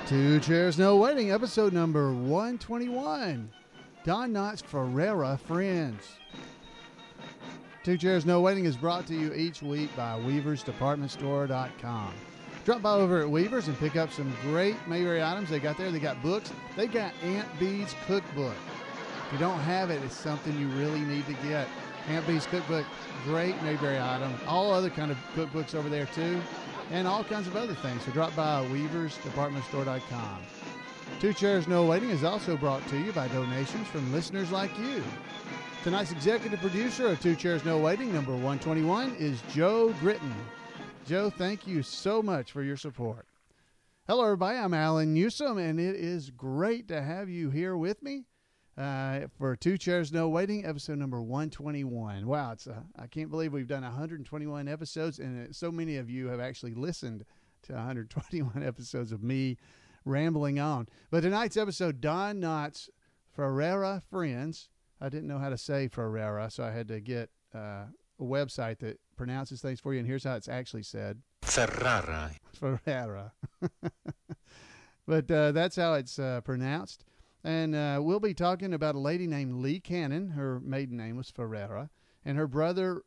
Two Chairs No Waiting, episode number 121. Don Knotts Ferrara Friends. Two Chairs No Waiting is brought to you each week by WeaversDepartmentStore.com. Drop by over at Weavers and pick up some great Mayberry items they got there. They got books. They got Aunt Bee's Cookbook. If you don't have it, it's something you really need to get. Aunt Bee's Cookbook, great Mayberry item. All other kind of cookbooks over there too, and all kinds of other things. So drop by WeaversDepartmentStore.com. Two Chairs No Waiting is also brought to you by donations from listeners like you. Tonight's executive producer of Two Chairs No Waiting, number 121, is Joe Gritton. Joe, thank you so much for your support. Hello, everybody. I'm Alan Newsom, and it is great to have you here with me for Two Chairs No Waiting, episode number 121. Wow, I can't believe we've done 121 episodes, and so many of you have actually listened to 121 episodes of me rambling on. But tonight's episode, Don Knotts Ferrara Friends. I didn't know how to say Ferrara, so I had to get a website that pronounces things for you, and here's how it's actually said. Ferrara. Ferrara. But that's how it's pronounced. And we'll be talking about a lady named Lee Canon. Her maiden name was Ferrara. And her brother,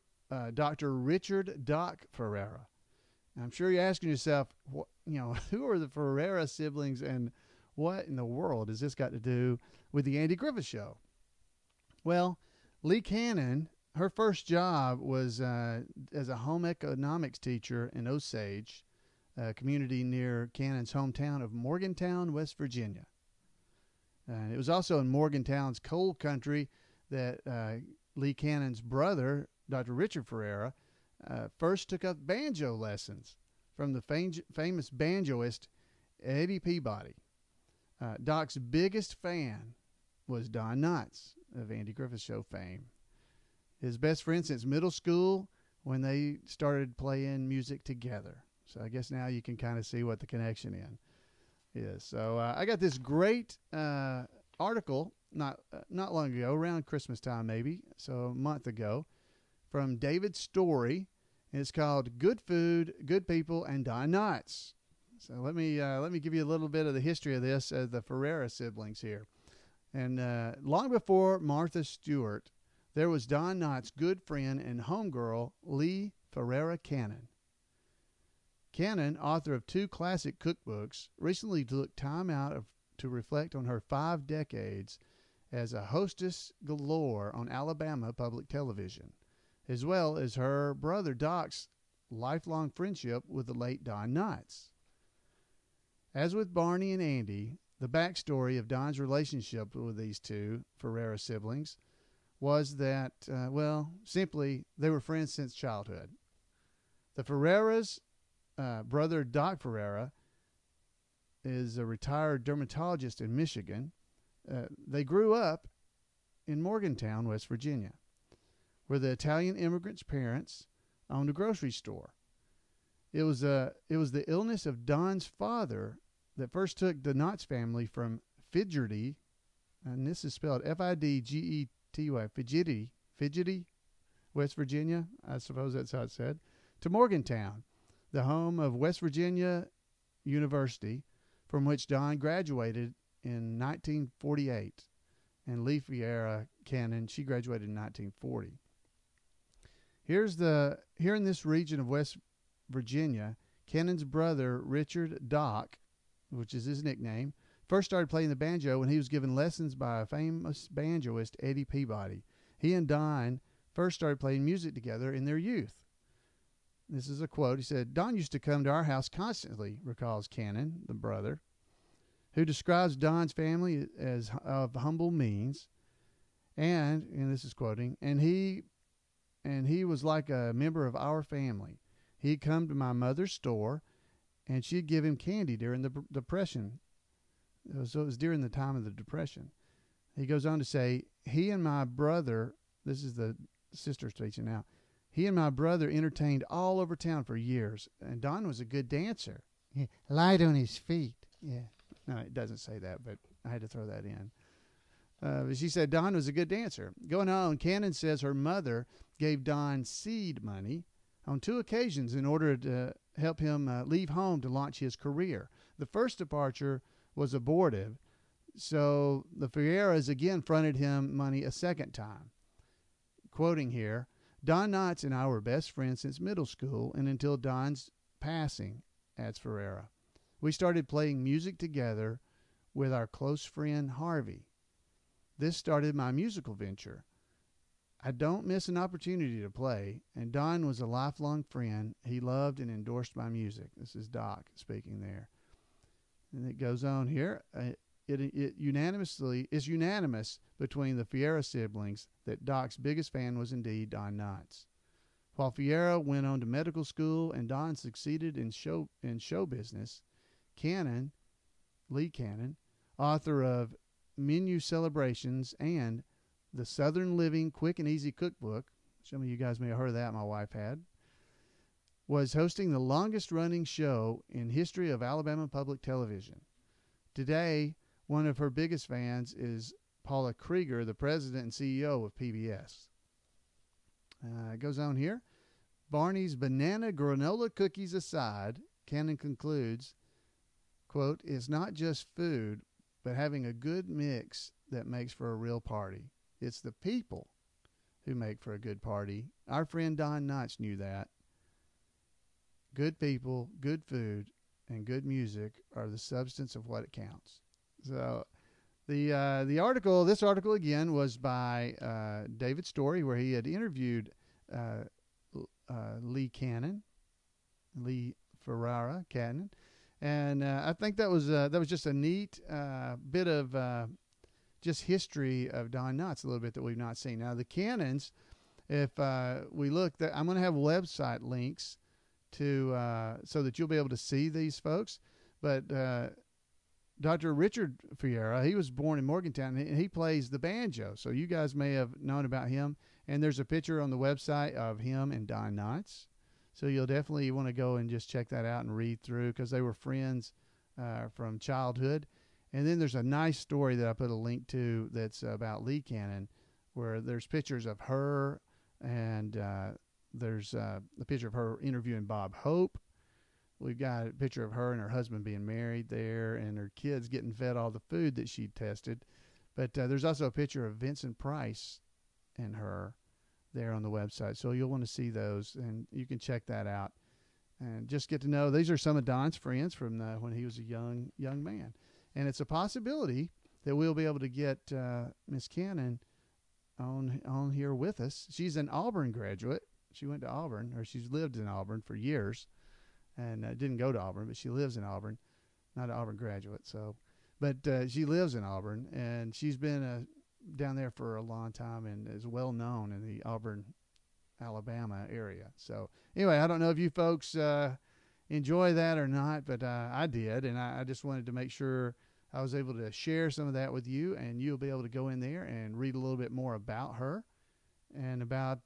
Dr. Richard Doc Ferrara. I'm sure you're asking yourself, who are the Ferrara siblings and what in the world has this got to do with the Andy Griffith Show? Well, Lee Canon, her first job was as a home economics teacher in Osage, a community near Canon's hometown of Morgantown, West Virginia. It was also in Morgantown's coal country that Lee Canon's brother, Dr. Richard Ferrara, first took up banjo lessons from the famous banjoist Eddie Peabody. Doc's biggest fan was Don Knotts of Andy Griffith Show fame. His best friend since middle school when they started playing music together. So I guess now you can kind of see what the connection is. So I got this great article not long ago, around Christmas time maybe, so a month ago, from David Story. It's called "Good Food, Good People, and Don Knotts." So let me give you a little bit of the history of this, the Ferrara siblings here. And long before Martha Stewart, there was Don Knotts' good friend and homegirl, Lee Ferrara Canon. Canon, author of 2 classic cookbooks, recently took time out to reflect on her 5 decades as a hostess galore on Alabama public television, as well as her brother Doc's lifelong friendship with the late Don Knotts. As with Barney and Andy, the backstory of Don's relationship with these 2 Ferrara siblings was that, simply, they were friends since childhood. The Ferraras' brother Doc Ferrara is a retired dermatologist in Michigan. They grew up in Morgantown, West Virginia, where the Italian immigrants' parents owned a grocery store. It was the illness of Don's father that first took the Knotts family from Fidgety, and this is spelled Fidgety, Fidgety, West Virginia, I suppose that's how it's said, to Morgantown, the home of West Virginia University, from which Don graduated in 1948, and Lee Ferrara Canon, she graduated in 1940. Here in this region of West Virginia, Canon's brother Richard Doc, which is his nickname, first started playing the banjo when he was given lessons by a famous banjoist, Eddie Peabody. He and Don first started playing music together in their youth. This is a quote. He said, "Don used to come to our house constantly," recalls Canon, the brother, who describes Don's family as of humble means. And this is quoting, and he was like a member of our family. He'd come to my mother's store, and she'd give him candy during the Depression. So it was during the time of the Depression. He goes on to say, he and my brother, this is the sister speaking now, he and my brother entertained all over town for years, and Don was a good dancer. He lied on his feet. Yeah. No, it doesn't say that, but I had to throw that in. She said Don was a good dancer. Going on, Canon says her mother gave Don seed money on 2 occasions in order to help him leave home to launch his career. the first departure was abortive, so the Ferraras again fronted him money a second time. Quoting here, Don Knotts and I were best friends since middle school and until Don's passing, adds Ferrara. We started playing music together with our close friend Harvey. This started my musical venture. I don't miss an opportunity to play, and Don was a lifelong friend. He loved and endorsed my music. This is Doc speaking there. And it goes on here. It is unanimous between the Ferrara siblings that Doc's biggest fan was indeed Don Knotts. While Ferrara went on to medical school and Don succeeded in show business, Lee Canon, author of Menu Celebrations and The Southern Living Quick and Easy Cookbook, some of you guys may have heard of that, my wife had, was hosting the longest running show in history of Alabama public television. Today, one of her biggest fans is Paula Krieger, the president and CEO of PBS. It goes on here. Barney's banana granola cookies aside, Canon concludes, quote, it's not just food, but having a good mix that makes for a real party. It's the people who make for a good party. Our friend Don Knotts knew that. Good people, good food, and good music are the substance of what it counts. So this article again was by David Story, where he had interviewed Lee Ferrara, and I think that was just a neat bit of just history of Don Knotts, a little bit that we've not seen. Now the Canons, if we look, I'm going to have website links to so that you'll be able to see these folks. But Dr. Richard Ferrara, he was born in Morgantown, and he plays the banjo. So you guys may have known about him. And there's a picture on the website of him and Don Knotts. So you'll definitely want to go and just check that out and read through, because they were friends from childhood. And then there's a nice story that I put a link to that's about Lee Canon, where there's pictures of her, and there's a picture of her interviewing Bob Hope. We've got a picture of her and her husband being married there, and her kids getting fed all the food that she tested. But there's also a picture of Vincent Price and her there on the website. So you'll want to see those, and you can check that out and just get to know. These are some of Don's friends from when he was a young man. And it's a possibility that we'll be able to get Miss Canon on here with us. She's an Auburn graduate. She went to Auburn, or she's lived in Auburn for years, and didn't go to Auburn, but she lives in Auburn. Not an Auburn graduate, but she lives in Auburn, and she's been down there for a long time and is well known in the Auburn, Alabama area. So anyway, I don't know if you folks enjoy that or not, but I did, and I just wanted to make sure I was able to share some of that with you, and you'll be able to go in there and read a little bit more about her and about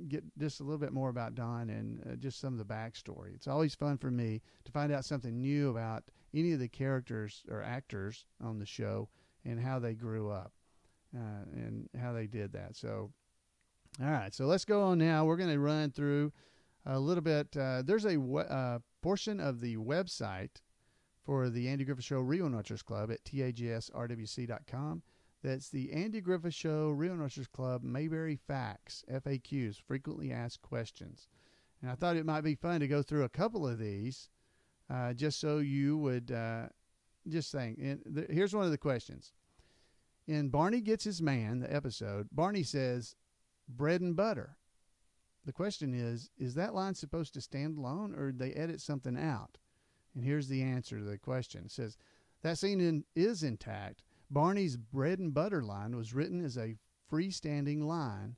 get just a little bit more about Don and just some of the backstory. It's always fun for me to find out something new about any of the characters or actors on the show and how they grew up and how they did that. So, all right, so let's go on now. We're going to run through a little bit. There's a portion of the website for the Andy Griffith Show Rio Notchers Club at tagsrwc.com. That's the Andy Griffith Show Rio Notchers Club Mayberry Facts, FAQs, frequently asked questions. And I thought it might be fun to go through a couple of these just so you would just think. Here's one of the questions. In Barney Gets His Man, the episode, Barney says, bread and butter. The question is that line supposed to stand alone, or did they edit something out? And here's the answer to the question. It says, that scene is intact. Barney's bread and butter line was written as a freestanding line,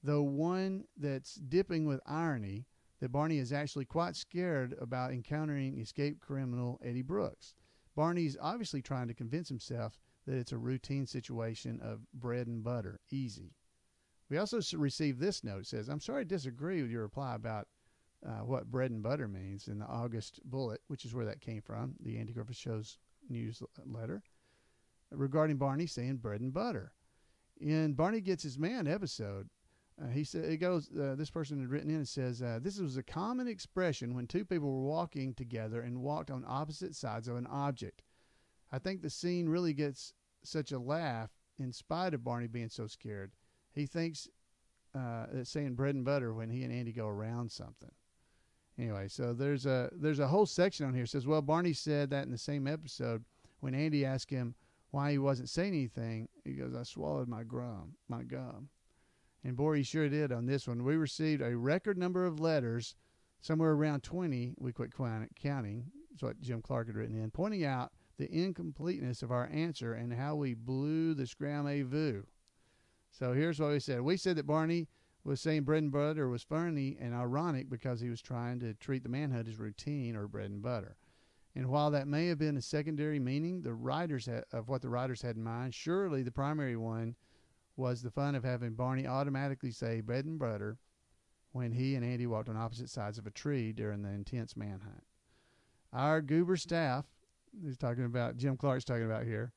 though one that's dipping with irony that Barney is actually quite scared about encountering escaped criminal Eddie Brooks. Barney's obviously trying to convince himself that it's a routine situation of bread and butter, easy. We also received this note. It says, I'm sorry to disagree with your reply about what bread and butter means in the August Bullet, which is where that came from, the Andy Griffith Show's newsletter, regarding Barney saying bread and butter. In Barney Gets His Man episode, He said, it goes, this person had written in and says, this was a common expression when two people were walking together and walked on opposite sides of an object. I think the scene really gets such a laugh in spite of Barney being so scared. He thinks it's saying bread and butter when he and Andy go around something. Anyway, so there's a whole section on here. It says, well, Barney said that in the same episode when Andy asked him why he wasn't saying anything. He goes, I swallowed my gum. And boy, he sure did on this one. We received a record number of letters, somewhere around 20. We quit counting. That's what Jim Clark had written in, pointing out the incompleteness of our answer and how we blew the scram-a-voo. So here's what we said. We said that Barney was saying bread and butter was funny and ironic because he was trying to treat the manhunt as routine or bread and butter. And while that may have been a secondary meaning of what the writers had in mind, surely the primary one was the fun of having Barney automatically say bread and butter when he and Andy walked on opposite sides of a tree during the intense manhunt. Our goober staff, Jim Clark's talking about here,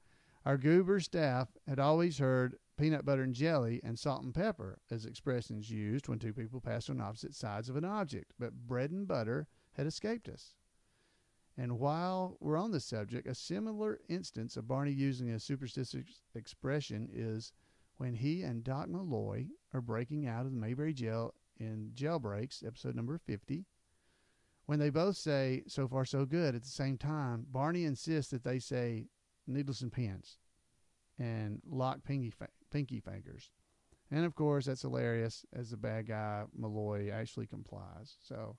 our goober staff had always heard peanut butter and jelly and salt and pepper as expressions used when two people passed on opposite sides of an object, but bread and butter had escaped us. And while we're on the subject, a similar instance of Barney using a superstitious expression is when he and Doc Malloy are breaking out of the Mayberry jail in Jailbreaks, episode number 50. When they both say, so far so good, at the same time, Barney insists that they say needles and pins and lock pinky fingers. And, of course, that's hilarious as the bad guy, Malloy, actually complies. So,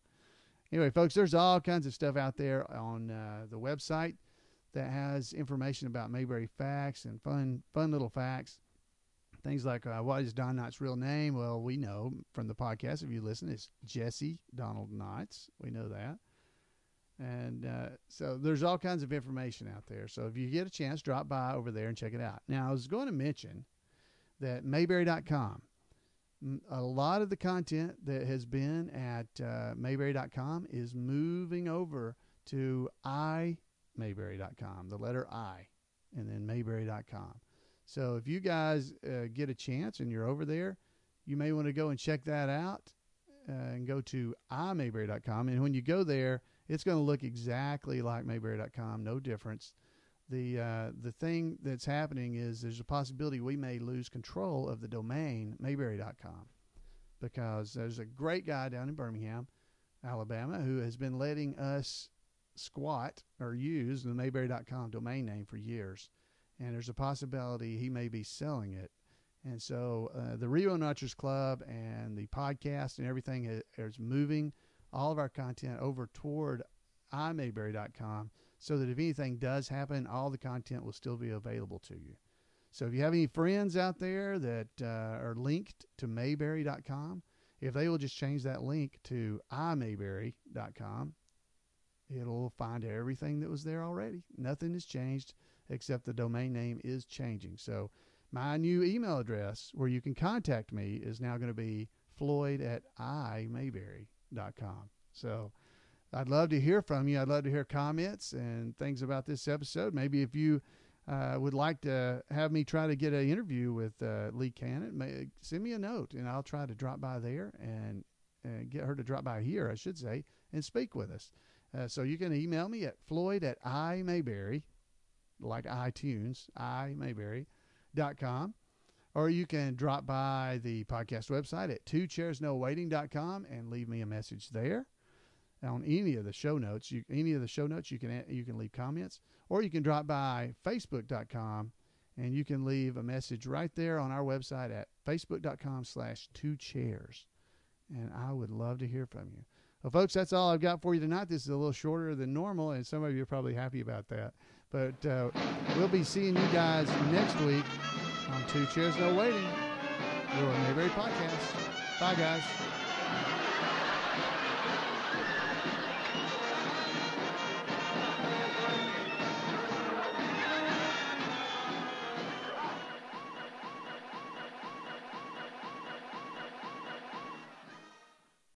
anyway, folks, there's all kinds of stuff out there on the website that has information about Mayberry facts and fun little facts. Things like, what is Don Knotts' real name? Well, we know from the podcast, if you listen, it's Jesse Donald Knotts. We know that. And so there's all kinds of information out there. So if you get a chance, drop by over there and check it out. Now, I was going to mention that Mayberry.com, a lot of the content that has been at Mayberry.com is moving over to iMayberry.com, the letter I, and then Mayberry.com. So if you guys get a chance and you're over there, you may want to go and check that out and go to iMayberry.com. And when you go there, it's going to look exactly like Mayberry.com, no difference. The thing that's happening is there's a possibility we may lose control of the domain Mayberry.com because there's a great guy down in Birmingham, Alabama, who has been letting us squat or use the Mayberry.com domain name for years. And there's a possibility he may be selling it. And so the Rio Notchers Club and the podcast and everything is moving all of our content over toward iMayberry.com so that if anything does happen, all the content will still be available to you. So if you have any friends out there that are linked to Mayberry.com, if they will just change that link to iMayberry.com, it'll find everything that was there already. Nothing has changed except the domain name is changing. So my new email address where you can contact me is now going to be floyd@imayberry.com. So I'd love to hear from you. I'd love to hear comments and things about this episode. Maybe if you would like to have me try to get an interview with Lee Canon, send me a note, and I'll try to drop by there and get her to drop by here, I should say, and speak with us. So you can email me at floyd@imayberry, like iTunes, imayberry.com. Or you can drop by the podcast website at twochairsnowaiting.com and leave me a message there. On any of the show notes, you can leave comments, or you can drop by facebook.com and you can leave a message right there on our website at facebook.com/2chairs. And I would love to hear from you. Well, folks, that's all I've got for you tonight. This is a little shorter than normal, and some of you are probably happy about that. But we'll be seeing you guys next week on Two Chairs No Waiting, your Mayberry podcast. Bye, guys.